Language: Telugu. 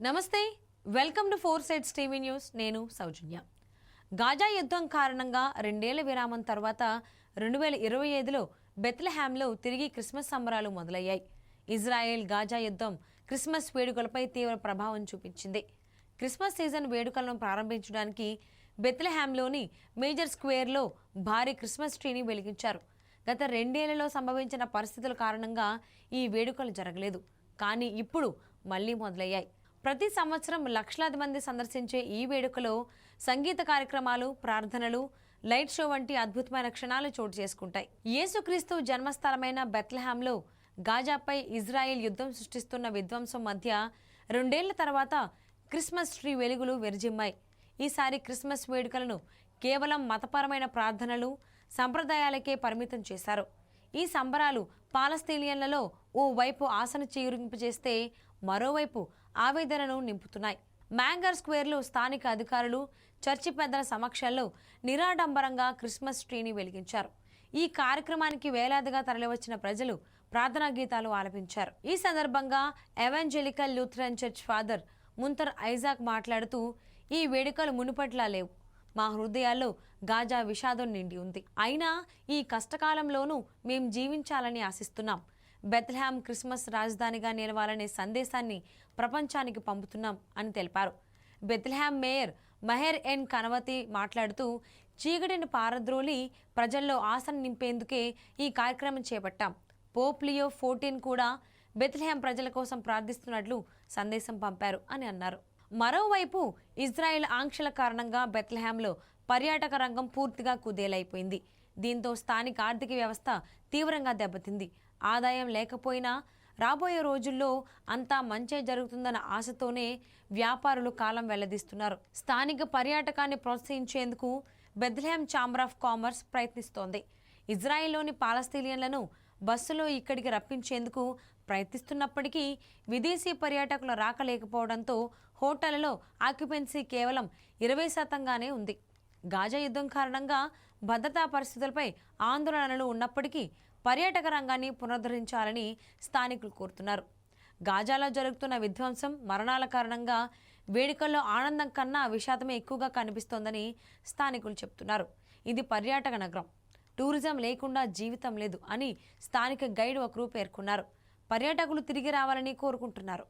నమస్తే, welcome to four sides TV news. నేను సౌజన్య. గాజా యుద్ధం కారణంగా 2 ఏళ్ల విరామం తర్వాత 2025లో బెత్లెహేమ్లో తిరిగి క్రిస్మస్ సంబరాలు మొదలయ్యాయి. ఇజ్రాయెల్ గాజా యుద్ధం క్రిస్మస్ వేడుకలపై తీవ్ర ప్రభావం చూపించింది. క్రిస్మస్ సీజన్ వేడుకలను ప్రారంభించడానికి బెత్లెహేమ్లోని మేజర్ స్క్వేర్లో భారీ క్రిస్మస్ ట్రీని వెలిగించారు. గత 2 ఏళ్లలో సంభవించిన పరిస్థితుల కారణంగా ఈ వేడుకలు జరగలేదు, కానీ ఇప్పుడు మళ్లీ మొదలయ్యాయి. ప్రతి సంవత్సరం లక్షలాది మంది సందర్శించే ఈ వేడుకలో సంగీత కార్యక్రమాలు, ప్రార్థనలు, లైట్ షో వంటి అద్భుతమైన క్షణాలు చోటు చేసుకుంటాయి. యేసుక్రీస్తు జన్మస్థలమైన బెత్లెహేమ్లో గాజాపై ఇజ్రాయెల్ యుద్ధం సృష్టిస్తున్న విధ్వంసం మధ్య 2 ఏళ్ల తర్వాత క్రిస్మస్ ట్రీ వెలుగులు విరజిమ్మాయి. ఈసారి క్రిస్మస్ వేడుకలను కేవలం మతపరమైన ప్రార్థనలు, సంప్రదాయాలకే పరిమితం చేశారు. ఈ సంబరాలు పాలస్తీనియన్లలో ఓ వైపు ఆశను చేస్తే మరోవైపు ఆవేదనను నింపుతున్నాయి. మ్యాంగర్ స్క్వేర్లో స్థానిక అధికారులు చర్చి పెద్దల సమక్షంలో నిరాడంబరంగా క్రిస్మస్ ట్రీని వెలిగించారు. ఈ కార్యక్రమానికి వేలాదిగా తరలివచ్చిన ప్రజలు ప్రార్థనా గీతాలు ఆలపించారు. ఈ సందర్భంగా evangelical Lutheran church father Munther Isaac మాట్లాడుతూ, ఈ వేడుకలు మునుపట్లా లేవు. మా హృదయాల్లో గాజా విషాదం నిండి ఉంది. అయినా ఈ కష్టకాలంలోనూ మేం జీవించాలని ఆశిస్తున్నాం. బెత్లెహేమ్ క్రిస్మస్ రాజధానిగా నిలవాలనే సందేశాన్ని ప్రపంచానికి పంపుతున్నాం అని తెలిపారు. బెత్లెహేమ్ మేయర్ మహెర్ ఎన్ కనవతి మాట్లాడుతూ, చీకటిని పారద్రోలి ప్రజల్లో ఆశను నింపేందుకే ఈ కార్యక్రమం చేపట్టాం. పోప్ లియో 14 కూడా బెత్లెహేమ్ ప్రజల కోసం ప్రార్థిస్తున్నట్లు సందేశం పంపారు అని అన్నారు. మరోవైపు ఇజ్రాయెల్ ఆంక్షల కారణంగా బెత్లెహేమ్లో పర్యాటక రంగం పూర్తిగా కుదేలైపోయింది. దీంతో స్థానిక ఆర్థిక వ్యవస్థ తీవ్రంగా దెబ్బతింది. ఆదాయం లేకపోయినా రాబోయే రోజుల్లో అంతా మంచే జరుగుతుందన్న ఆశతోనే వ్యాపారులు కాలం వెల్లదీస్తున్నారు. స్థానిక పర్యాటకాన్ని ప్రోత్సహించేందుకు బెత్లెహేమ్ ఛాంబర్ ఆఫ్ కామర్స్ ప్రయత్నిస్తోంది. ఇజ్రాయెల్లోని పాలస్తీనియన్లను బస్సులో ఇక్కడికి రప్పించేందుకు ప్రయత్నిస్తున్నప్పటికీ విదేశీ పర్యాటకుల రాక లేకపోవడంతో హోటళ్లలో ఆక్యుపెన్సీ కేవలం 20%గానే ఉంది. గాజా యుద్ధం కారణంగా భద్రతా పరిస్థితులపై ఆందోళనలు ఉన్నప్పటికీ పర్యాటక రంగాన్ని పునరుద్ధరించాలని స్థానికులు కోరుతున్నారు. గాజాలో జరుగుతున్న విధ్వంసం, మరణాల కారణంగా వేడుకల్లో ఆనందం కన్నా విషాదమే ఎక్కువగా కనిపిస్తోందని స్థానికులు చెబుతున్నారు. ఇది పర్యాటక నగరం, టూరిజం లేకుండా జీవితం లేదు అని స్థానిక గైడ్ ఒకరు పేర్కొన్నారు. పర్యాటకులు తిరిగి రావాలని కోరుకుంటున్నారు.